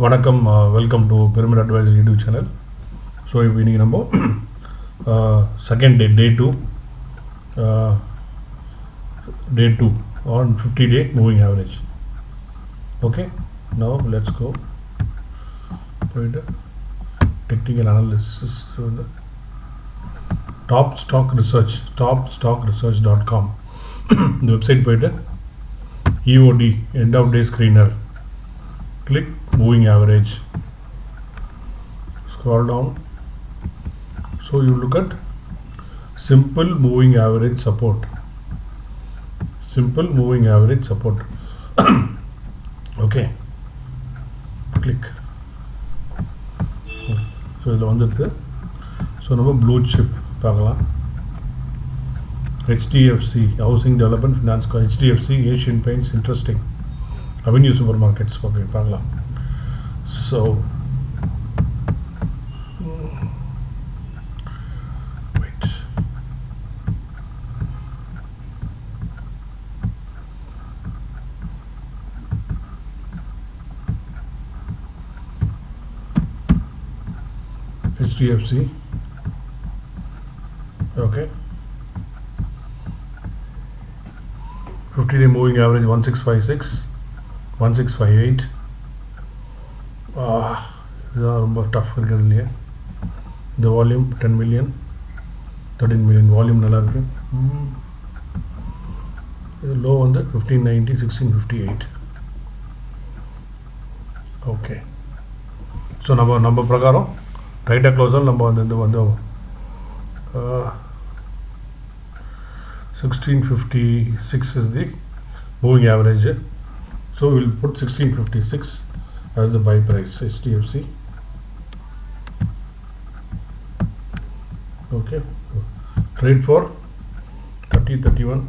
வணக்கம், welcome to Pyramid advisory YouTube channel. So இப்போ இன்றைக்கி நம்ம second day two on 50-day moving average. Okay, now let's go. போயிட்டு technical analysis வந்து top stock research இந்த website போயிட்டு EOD end of day screener, click moving average, scroll down. So you look at simple moving average support. Okay, click. So இதில் வந்துடுது. So நம்ம blue chip பார்க்கலாம். HDFC housing development finance, HDFC, Asian paints, interesting, avenue supermarkets. Okay, பார்க்கலாம். So wait, HDFC. Okay, 50-day moving average 1656, 1658. இதுதான் ரொம்ப tough இருக்கிறது இல்லையா. இந்த வால்யூம் 10 மில்லியன் 13 மில்லியன் வால்யூம் நல்லாயிருக்கு. இது லோ வந்து 1590, 1658. ஓகே, ஸோ நம்ம பிரகாரம் ரைட்டாக க்ளோஸாக நம்ம வந்து இந்த வந்து 1656 is the moving average. So we'll put 1656 as the buy price, HDFC. Okay, trade for 31,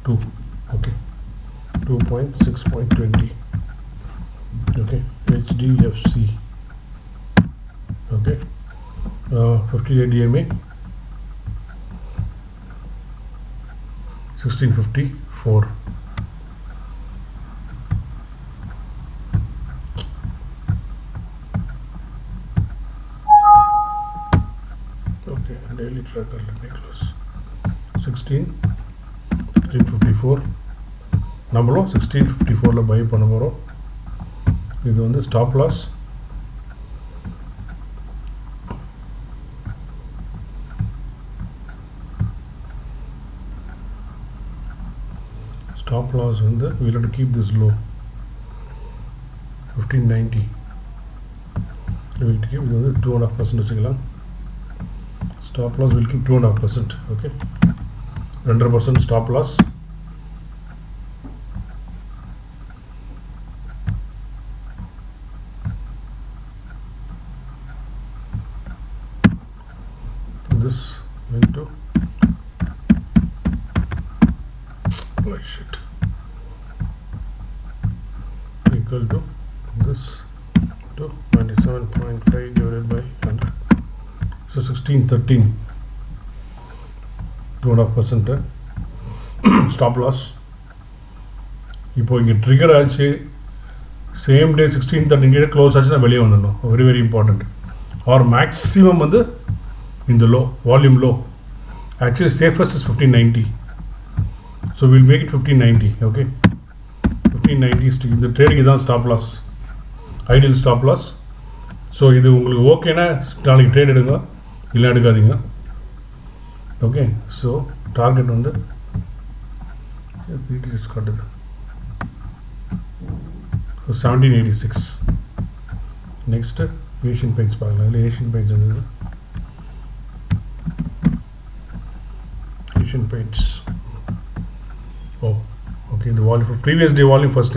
2. Okay, 2.6.20. Okay, HDFC. Okay, 50-day DMA 1654. Okay, daily tracker, let me close. 1654. நம்மளும் 1654 பை பண்ண போகிறோம். இது வந்து ஸ்டாப் லாஸ். Stop loss வந்து we'll have to keep this low 1590. We'll keep இது வந்து 2.5% வச்சுக்கலாம். Stop loss will keep 2.5%. Okay, 2% stop loss. This into shit equal to this to 97.5 divided by 100. So 1613, 2.5% stop loss. இப்போ இங்கே trigger ஆச்சு, same day 1613 close ஆச்சுன்னா வெளியே வந்துடணும். Very very important. Or maximum வந்து இந்த low, volume low. Actually safest is 1590. So we'll make it 1590. Okay, 1590 இந்த trading தான் stop loss, ideal stop loss. So இது உங்களுக்கு ஓகேனா நாளைக்கு ட்ரேட் எடுங்க, இல்லை எடுக்காதீங்க. ஓகே, ஸோ டார்கெட் வந்து காட்டுது 1786. நெக்ஸ்ட்டு ஏஷியன் பெயிண்ட்ஸ் பார்க்கலாம். இல்லை ஏஷியன் பெயிண்ட்ஸ் இருந்தது. Asian paints. Oh, okay, the volume for previous day volume first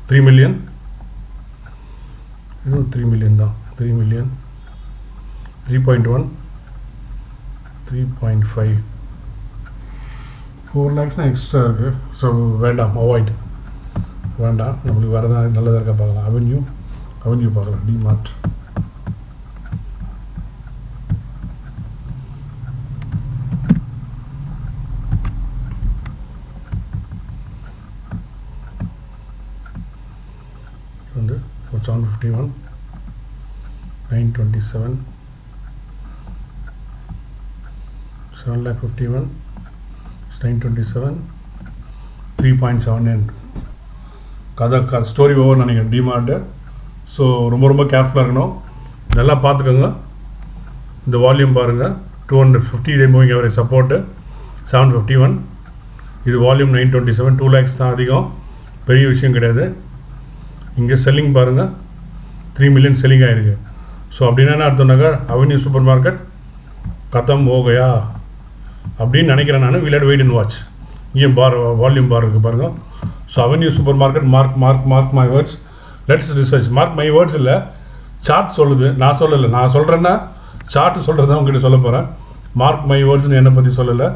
3 million. You know 3 million now. 3 million, 3.1, 3.5, 4 lakhs extra. So வேண்டாம், அவாய்ட் வேண்டாம். நம்மளுக்கு வேறு தான் நல்லதாக இருக்கா பார்க்கலாம். அவென்யூ பார்க்கலாம். டிமார்ட். வந்து 751, 927, 751, 927, 3.79. கதை ஸ்டோரி ஓவர் நினைக்கிறேன் டிமார்ட்டு. ஸோ ரொம்ப கேர்ஃபுல்லாக இருக்கணும். நல்லா பார்த்துக்கோங்க. இந்த வால்யூம் பாருங்கள், 250 டே மூவிங் ஆவரேஜ் சப்போர்ட்டு 751. இது வால்யூம் 927, 2 lakhs தான் அதிகம், பெரிய விஷயம் கிடையாது. இங்கே செல்லிங் பாருங்கள், 3 million செல்லிங் ஆகிருக்கு. ஸோ அப்படின்னா என்ன அர்த்தம்னாக்கா அவென்யூ சூப்பர் மார்க்கெட் கத்தம் ஓகையா அப்படின்னு நினைக்கிறேன் நான். வில் ஹேட் வெயிட் அண்ட் வாட்ச். இங்கே வால்யூம் பார் இருக்குது பாருங்கள். So avenue super market mark my words, let's research. Mark my words இல்லை, சார்ட் சொல்லுது, நான் சொல்லலை. நான் சொல்கிறேன்னா சார்ட் சொல்கிறது தான் உங்கள்கிட்ட சொல்ல போகிறேன். மார்க் மை வேர்ட்ஸ்னு என்னை பற்றி சொல்லலை.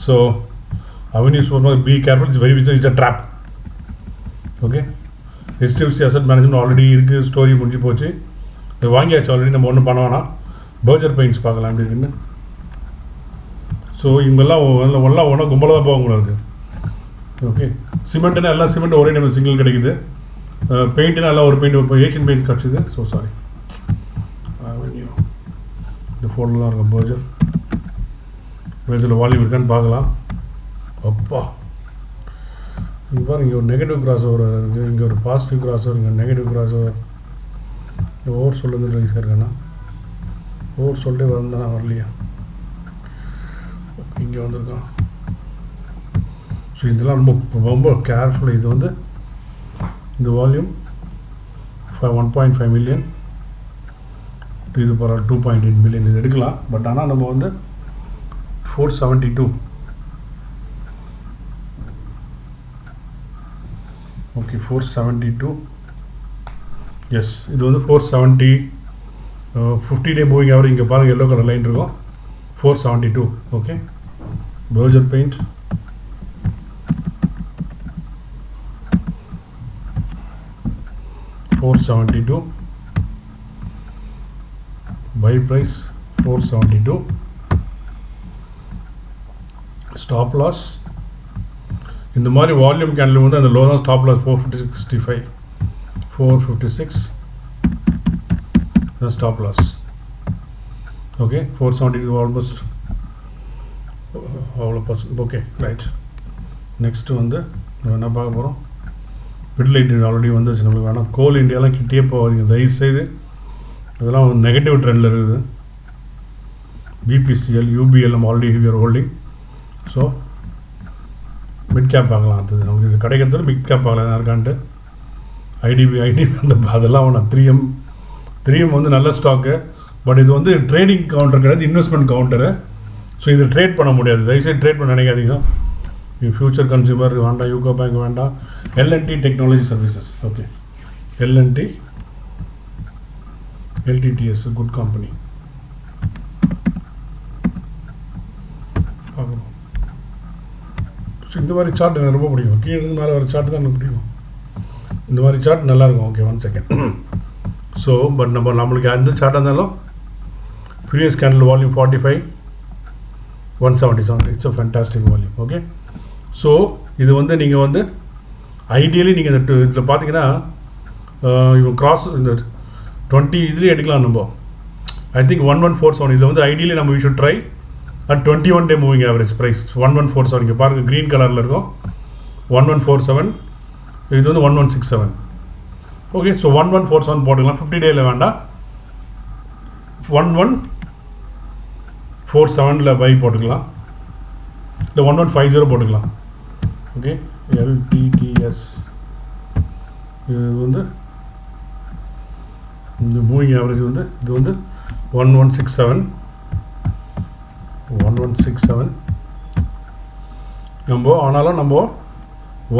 So avenue super market, be careful, it's very it's a drop. Okay, HDFC asset management already இருக்குது, ஸ்டோரி முடிஞ்சு போச்சு, இது வாங்கியாச்சு ஆல்ரெடி, நம்ம ஒன்றும் பண்ண வேணாம். பர்ஜர் பெயிண்ட்ஸ் பார்க்கலாம் எப்படி இருக்குன்னு. ஸோ இவங்கெல்லாம் ஒன்றா கும்பலாக தான் போக உங்களுக்கு. ஓகே, சிமெண்ட்னா எல்லாம் சிமெண்ட் ஒரே டைம் சிங்கிள் கிடைக்குது. பெயிண்ட்னா எல்லாம் ஒரு பெயிண்ட், இப்போ ஏஷியன் பெயிண்ட் கிடச்சிது. ஸோ சாரி, அவென்யூ இந்த ஃபோனில் தான் இருக்கும். பர்ஜரில் வால்யூம் இருக்கான்னு பார்க்கலாம். அப்பா இங்கே பாருங்க, இங்கே ஒரு நெகட்டிவ் கிராஸ் ஓவர் இருக்குது, இங்கே ஒரு பாசிட்டிவ் கிராஸ் ஓவர், இங்கே நெகட்டிவ் கிராஸ் ஓவர். ஓவர் சொல்லுறது ரைஸாக இருக்காண்ணா, ஓவர் சொல்லிட்டு வந்தானா வரலையா, இங்கே வந்திருக்கான். ஸோ இதெல்லாம் ரொம்ப கேர்ஃபுல்லாக. இது வந்து இந்த வால்யூம் 1.5 million, இது பரவாயில்ல 2.8 million இது எடுக்கலாம். பட் ஆனால் நம்ம வந்து 472, ஓகே 472, எஸ் இது வந்து 470. 50 டே மூவிங் ஆவரேஜ் இங்கே பாருங்கள், எல்லோ கலர் லைன் இருக்கும், 472. Okay, Berger paint $472, buy price 472, stop loss இந்த மாதிரி வால்யூம் கேண்டில் வந்து அந்த லோ தான் ஸ்டாப் லாஸ் 456.65, 456 தான் ஸ்டாப் லாஸ். ஓகே, 472 ஆல்மோஸ்ட் அவ்வளோ பர்சன்ட். ஓகே ரைட், நெக்ஸ்ட்டு வந்து நம்ம என்ன பார்க்க போகிறோம், மிட்லைட் ஆல்ரெடி வந்துச்சு நம்மளுக்கு வேணாம். கோல் இண்டியாலாம் கிட்டே போகாதீங்க தயவுசெய்து, இதெல்லாம் நெகட்டிவ் ட்ரெண்டில் இருக்குது. BPCL, UBL நம்ம already heavier holding. So mid cap பார்க்கலாம். அடுத்தது நமக்கு இது கிடைக்கிறது மிட் கேப் பார்க்கலாம் இருக்கான்ட்டு. IDB அந்த அதெல்லாம் வேணாம். 3M வந்து நல்ல ஸ்டாக்கு, பட் இது வந்து ட்ரேடிங் கவுண்டர் கிடையாது, இன்வெஸ்ட்மெண்ட் கவுண்டரு. ஸோ இது ட்ரேட் பண்ண முடியாது, தயவுசெய்து ட்ரேட் பண்ண நினைக்காதீங்க. ஃபியூச்சர் கன்சியூமர் வேண்டாம், யூகோ பேங்க் வேண்டாம். L&T technology services, okay L&T LTTS good company பார்க்கணும். ஸோ இந்த மாதிரி சார்ட் எனக்கு ரொம்ப பிடிக்கும். கீழே இருந்து மேலே வர சார்ட் தான் எனக்கு பிடிக்கும். இந்த மாதிரி சார்ட் நல்லாயிருக்கும். Okay 1 second. ஸோ பட் நம்மளுக்கு எந்த சார்ட்டாக இருந்தாலும் previous candle volume 45, 177, it's a fantastic volume. Okay, so இது வந்து நீங்கள் வந்து ஐடியலி நீங்கள் இந்த இதில் பார்த்தீங்கன்னா இவங்க கிராஸ் இந்த 20 இதுலேயே எடுக்கலாம் நம்ம. ஐ திங்க் 1147 இதில் வந்து ஐடியலி நம்ம we should try at 21 day moving average price 1147. இங்கே பாருங்கள் க்ரீன் கலரில் இருக்கும் 1147, இது வந்து 1167. ஓகே, ஸோ 1147 போட்டுக்கலாம். 50 டேயில் வேண்டாம், 1147 பை போட்டுக்கலாம், இல்லை 1150 போட்டுக்கலாம். ஓகே, LTTS இது வந்து இந்த மூவிங் ஆவரேஜ் வந்து இது வந்து 1167 நம்ம. ஆனாலும் நம்ம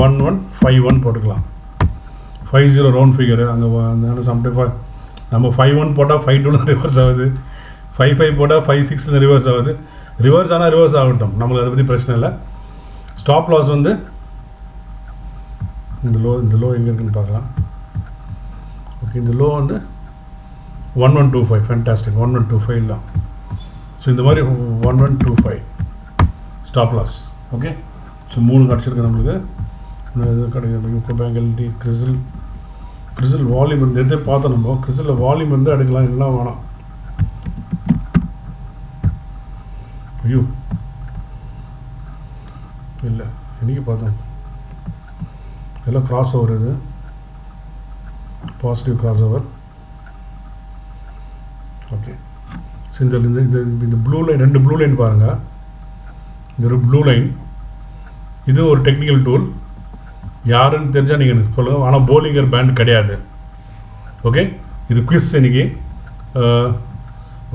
1151 போட்டுக்கலாம். 50 ரவுண்ட் ஃபிகரு அங்கே சம்டைம் நம்ம 51 போட்டால் 52 ரிவர்ஸ் ஆகுது, 55 போட்டால் 56 ரிவர்ஸ் ஆகுது. ரிவர்ஸ் ஆனால் ரிவர்ஸ் ஆகட்டும், நம்மளுக்கு அதை பற்றி பிரச்சனை இல்லை. ஸ்டாப் லாஸ் வந்து இந்த லோ எங்கே இருக்குன்னு பார்க்கலாம். ஓகே, இந்த லோ வந்து 1125, ஃபேண்டாஸ்டிக் 1125 இல்லை. ஸோ இந்த மாதிரி 1125 ஸ்டாப் லாஸ். ஓகே, ஸோ 3 கிடச்சிருக்கு நம்மளுக்கு. இது கிடையாது UCO bank, LT, Crisil volume வந்து எதே பார்த்தோம் நம்ம. கிறிசலில் வால்யூம் வந்து எடுக்கலாம், இல்லைன்னா வேணாம். ஐயோ இல்லை, இன்றைக்கி பார்த்தோம் எல்லாம் கிராஸ் ஓவர். இது positive cross over. Okay, so இந்த ப்ளூ லைன், 2 ப்ளூ லைன் பாருங்கள். இந்த ஒரு ப்ளூ லைன், இது ஒரு டெக்னிக்கல் டூல். யாருன்னு தெரிஞ்சால் நீங்கள் எனக்கு சொல்லுங்கள். ஆனால் போலிங்கர் பேண்ட் கிடையாது. ஓகே, இது குவிஸ். இன்றைக்கி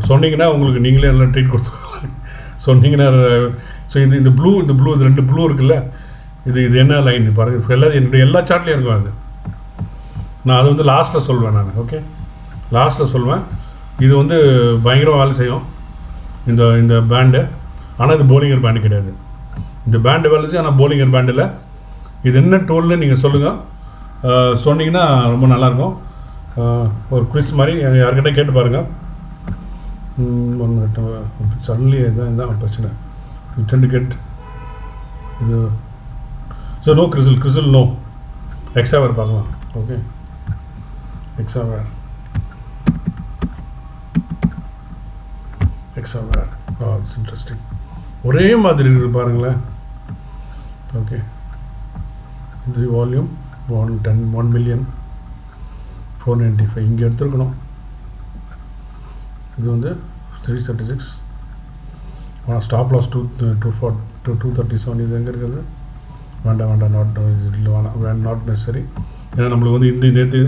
சொன்னீங்கன்னா உங்களுக்கு நீங்களே எல்லாம் ட்ரீட் கொடுத்துருவாங்க. சொன்னீங்கன்னா ஸோ இந்த இந்த 2 ப்ளூ இருக்குல்ல, இது என்ன லைன் பாருங்கள். என்னுடைய எல்லா சார்ட்லேயும் இருக்கும் அது. நான் அது வந்து லாஸ்ட்டில் சொல்வேன் நான். ஓகே, லாஸ்ட்டில் சொல்வேன். இது வந்து பயங்கரமாக வேலை செய்யும் இந்த பேண்டு. ஆனால் இது போலிங்கர் பேண்டு கிடையாது. இந்த பேண்டு வேலை செய்யும், ஆனால் போலிங்கர் பேண்டு இல்லை. இது என்ன டூல்னு நீங்கள் சொல்லுங்கள். சொன்னீங்கன்னா ரொம்ப நல்லாயிருக்கும். ஒரு குவிஸ் மாதிரி யார்கிட்ட கேட்டு பாருங்கள். 1 minute. சடன்லி இதுதான் பிரச்சனை. யூ டெண்ட் டு கெட் இது. So no CRISIL no. எக்ஸாவேர் பார்க்கலாம். ஓகே, எக்ஸாவேர். It's interesting. ஒரே மாதிரி இருக்குது பாருங்களேன். ஓகே, இது வால்யூம் 1,495,000 இங்கே எடுத்துருக்கணும். இது வந்து 336. ஆனால் ஸ்டாப் லாஸ் 237. இது எங்கே இருக்குது? வேண்டாம், நாட் நெசசரி. ஏன்னா நம்மளுக்கு வந்து இந்த நேற்று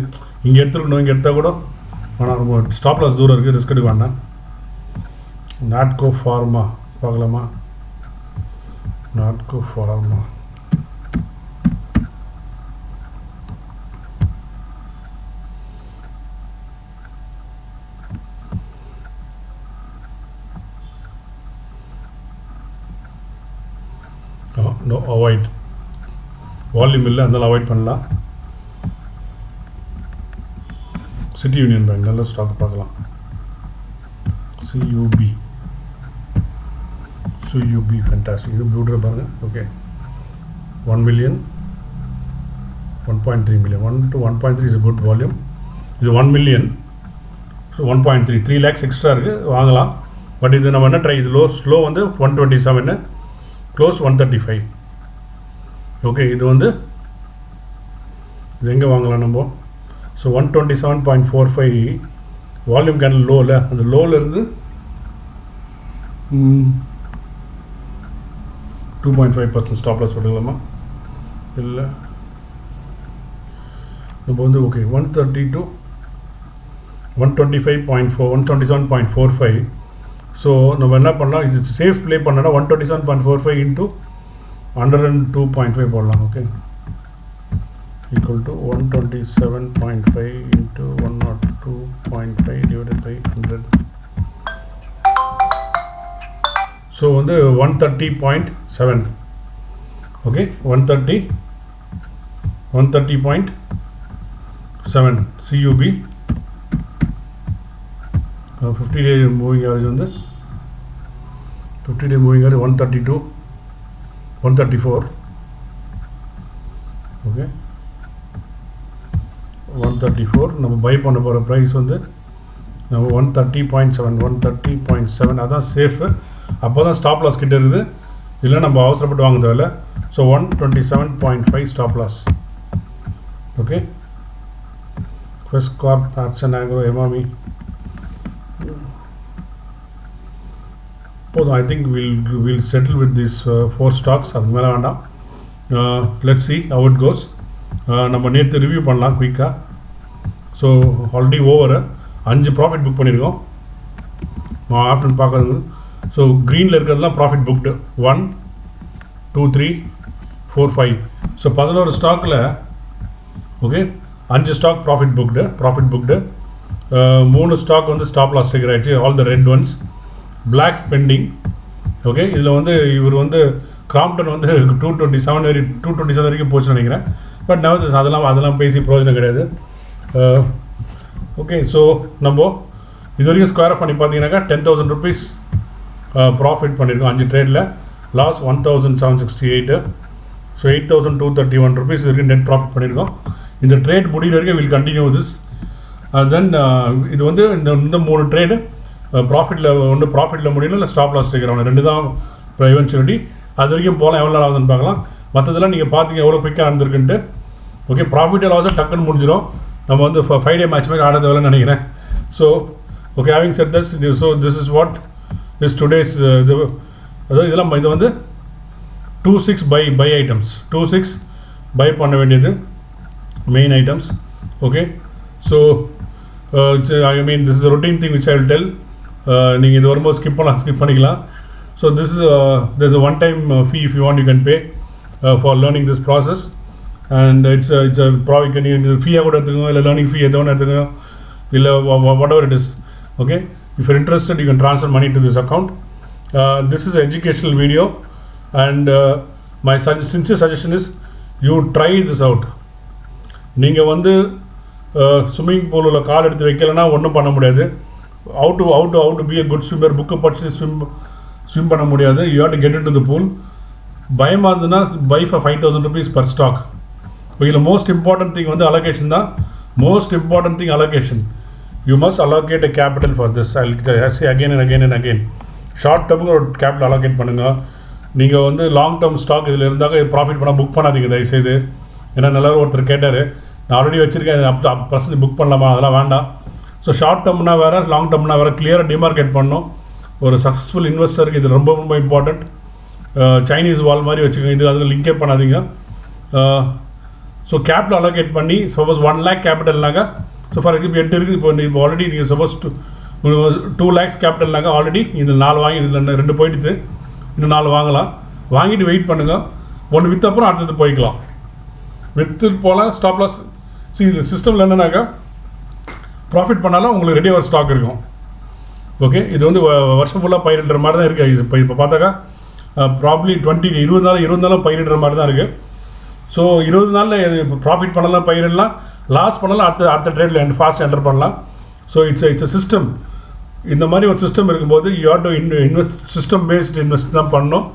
இங்கே எடுத்துருக்கணும். இங்கே எடுத்தால் கூட ஆனால் ரொம்ப ஸ்டாப் லாஸ் தூரம் இருக்குது, ரிஸ்க் எடுக்க வேண்டாம். நாட்கோ ஃபார்மா பார்க்கலாமா? Natco pharma no avoid. Volume இல்லை, அதனால் அவாய்ட் பண்ணலாம். சிட்டி யூனியன் பேங்க் நல்ல ஸ்டாக் பார்க்கலாம். CUB fantastic. இது ப்ளூட்ரு பாருங்கள். Okay, 1 million, 1.3 million. 1 to 1.3 is a good volume. இது 1 million, ஸோ 1.3 3 lakhs எக்ஸ்ட்ரா இருக்குது, வாங்கலாம். பட் இது நம்ம என்ன ட்ரை, இது ஸ்லோ வந்து 127, க்ளோஸ் 135. ஓகே, இது வந்து இது எங்கே வாங்கலாம் நம்ம? ஸோ 127.45 வால்யூம் கேண்டில் லோவில், அந்த லோவில் இருந்து 2.5% ஸ்டாப் லாஸ் போட்டுக்கலாமா? இல்லை, நம்ம வந்து ஓகே 130 to 125.4 127.45. ஸோ நம்ம என்ன பண்ணலாம், இது சேஃப் ப்ளே பண்ணோன்னா 127.45 into 102.5 போடலாம். Okay, equal to 127.5 into 102.5 divided by 100. So வந்து 130.7. Okay, 130.7 CUB. 50-day moving average வந்து 50-day மூவிங் ஆவரேஜ் 132, 134. ஓகே, 134. நம்ம பை பண்ண போகிற ப்ரைஸ் வந்து நம்ம 130.7 அதான் சேஃபு. அப்போ தான் ஸ்டாப் லாஸ் கிட்டே இருக்குது, இல்லை நம்ம அவசரப்பட்டு வாங்க தேவையில்ல. So 127.5 stop loss. Okay, Quest Corp, Action Agro, Emami. போதும். I think will settle with this 4 stocks. அதுக்கு மேலே வேண்டாம். Let's see how it goes. நம்ம நேற்று ரிவ்யூ பண்ணலாம் குயிக்காக. So already over 5 profit book பண்ணியிருக்கோம். ஆஃப்டர்நூன் பார்க்குறது. ஸோ க்ரீனில் இருக்கிறதுலாம் ப்ராஃபிட் புக்டு 1, 2, 3, 4, 5. ஸோ 11 ஸ்டாக்கில் okay 5 stock profit booked. 3 stock வந்து ஸ்டாப் லாஸ் ட்ரிகர் ஆகிடுச்சு. All the red ones. Black pending. Okay, இதில் வந்து இவர் வந்து கிராம்ப்டன் வந்து 227 வரைக்கும் போச்சுன்னு நினைக்கிறேன். பட் நான் அதெல்லாம் பேசி பிரயோஜனம் கிடையாது. ஓகே, ஸோ நம்ம இது வரைக்கும் ஸ்கொயர் ஆஃப் பண்ணி பார்த்தீங்கன்னாக்கா 10,000 rupees ப்ராஃபிட் பண்ணியிருக்கோம் 5 ட்ரேடில். லாஸ் 1,768. ஸோ 8,231 rupees வரைக்கும் நெட் ப்ராஃபிட் பண்ணியிருக்கோம். இந்த ட்ரேட் முடிகிற வரைக்கும் வில் கண்டினியூ திஸ். தென் இது வந்து இந்த 3 ட்ரேடு ப்ராஃபிட்டில் ஒன்று ப்ராஃபிட்டில் முடியல, இல்லை ஸ்டாப் லாஸ் ட்ரிகர் ஆகணும், 2 தான் எவென்ச்சுவலிட்டி. அது வரைக்கும் போகலாம், எவ்வளோ நாள் ஆகுதுன்னு பார்க்கலாம். மற்றதெல்லாம் நீங்கள் பார்த்தீங்க எவ்வளோ குயிக்காக நடந்திருக்குன்ட்டு. ஓகே, ப்ராஃபிட் லாஸாக டக்குன்னு முடிஞ்சிடும். நம்ம வந்து 5 டே மேட்ச் மாதிரி ஆட தேவைன்னு நினைக்கிறேன். So okay, having set this, so this is what is today's. அதாவது இதெல்லாம் இது வந்து 2-6 பை ஐட்டம்ஸ், 2-6 பை பண்ண வேண்டியது main items. Okay, so I mean this is routine thing which I will tell. நீங்கள் இது வரும்போது ஸ்கிப் பண்ணிக்கலாம். So this is one time fee if you want you can pay for learning this process. And it's profit நீங்கள் ஃபீயாக கூட எடுத்துக்கோங்க, இல்லை learning ஃபீ எதோ ஒன்று எடுத்துக்கோங்க, இல்லை whatever it is. Okay, if your interested you can transfer money to this account. This is educational video and my sincere suggestion is you try this out. நீங்கள் வந்து ஸ்விம்மிங் பூலில் கால் எடுத்து வைக்கலைன்னா ஒன்றும் பண்ண முடியாது. how to be a good swimmer, புக்கை படிச்சு swim பண்ண முடியாது. you have to get into the pool. பயமாக இருந்ததுன்னா buy for 5,000 rupees per stock. இதில் மோஸ்ட் இம்பார்ட்டன்ட் திங் வந்து அலோகேஷன் தான். Most important thing allocation. You must allocate a capital for this. I'll say again and again and again. Short டேர்முக்கு ஒரு capital allocate பண்ணுங்கள். நீங்கள் வந்து லாங் டேர்ம் ஸ்டாக் இதில் இருந்தாக்க ப்ராஃபிட் பண்ணால் புக் பண்ணாதீங்க தயவுசெய்து. ஏன்னா நல்லா ஒருத்தர் கேட்டார், நான் ஆல்ரெடி வச்சுருக்கேன், பர்சன்ட் புக் பண்ணலாமா, அதெல்லாம் வேண்டாம். ஸோ ஷார்ட் டேர்ம்னா வேறு, லாங் டேர்ம்னா வேறு, கிளியராக டிமார்க்கெட் பண்ணணும். ஒரு சக்ஸஸ்ஃபுல் இன்வெஸ்டருக்கு இது ரொம்ப ரொம்ப இம்பார்ட்டண்ட். சைனீஸ் வால் மாதிரி வச்சுக்கோங்க, இது அதில் லிங்கே பண்ணாதீங்க. ஸோ கேபிட்டல் அலோகேட் பண்ணி சப்போஸ் 1 lakh கேபிட்டல்னாக்கா, ஸோ ஃபார் எக்ஸாம்பிள் 8 இருக்குது, இப்போ ஆல்ரெடி நீங்கள் சப்போஸ் 2 lakhs கேபிட்டல்னாக்கா ஆல்ரெடி இதில் 4 வாங்கி, இதில் 2 போயிடுது, இன்னும் 4 வாங்கலாம். வாங்கிட்டு வெயிட் பண்ணுங்கள். 1 விற்ற அப்புறம் அடுத்தது போய்க்கலாம். விற்று போகலாம். ஸ்டாப் லாஸ் இது சிஸ்டமில் என்னன்னாக்கா ப்ராஃபிட் பண்ணாலும் உங்களுக்கு ரெடி ஒரு ஸ்டாக் இருக்கும். ஓகே, இது வந்து வருஷம் ஃபுல்லாக பயிரிடுற மாதிரி தான் இருக்குது. இப்போ பார்த்தாக்கா ப்ராப்ளி 20 நாளும் பயிரிடுற மாதிரி தான் இருக்குது. ஸோ 20 நாளில் இப்போ ப்ராஃபிட் பண்ணலாம், பயிரிடலாம், லாஸ் பண்ணலாம், அடுத்த ட்ரேடில் ஃபாஸ்ட் என்டர் பண்ணலாம். So it's system. இந்த மாதிரி ஒரு சிஸ்டம் இருக்கும்போது you have to invest, system based invest தான் பண்ணணும்.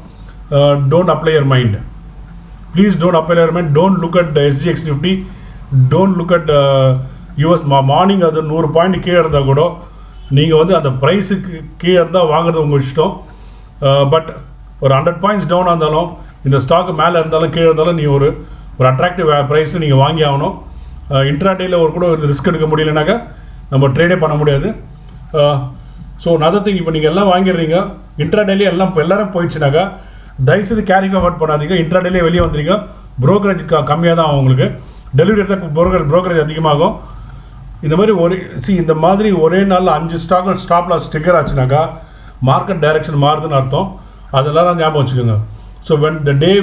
Don't apply your mind. Please don't apply your mind. Don't look at SGX Nifty. Don't look at US morning. அது 100 point கீழே இருந்தால் கூட நீங்கள் வந்து அந்த ப்ரைஸுக்கு கீழே இருந்தால் வாங்குறது உங்கள் இஷ்டம். பட் ஒரு 100 பாயிண்ட்ஸ் டவுனாக இருந்தாலும், இந்த ஸ்டாக்கு மேலே இருந்தாலும் கீழே இருந்தாலும், நீங்கள் ஒரு அட்ராக்டிவ் ப்ரைஸில் நீங்கள் வாங்கி ஆகணும். இன்ட்ராடேயில் கூட ஒரு ரிஸ்க் எடுக்க முடியலனாக்கா நம்ம ட்ரேடே பண்ண முடியாது. ஸோ நதர் திங், இப்போ நீங்கள் எல்லாம் வாங்கிடுறீங்க, இன்ட்ராடேலே எல்லாரும் போயிடுச்சுனாக்கா தயவுசெய்து கேரி ஃபார்வர்ட் பண்ணாதீங்க. இன்ட்ராடேலே வெளியே வந்துடுங்க. ப்ரோக்கரேஜ் கம்மியாக தான் ஆகும் உங்களுக்கு. டெலிவரி எடுத்தால் ப்ரோக்கரேஜ் அதிகமாகும். இந்த மாதிரி ஒரே நாளில் 5 ஸ்டாக் ஸ்டாப் லாஸ் ட்ரிகர் ஆச்சுனாக்கா மார்க்கெட் டைரக்ஷன் மாறுதுன்னு அர்த்தம். அதெல்லாம் ஞாபகம் வச்சுக்கோங்க. So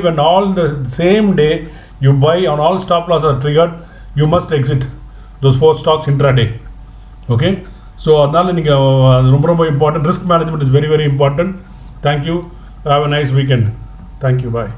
when all the same day you buy on all stop loss are triggered, you must exit those 4 stocks intraday. Okay, so அதனால் நீங்கள் அது ரொம்ப ரொம்ப important. Risk management is very very important. Thank you. Have a nice weekend. Thank you. Bye.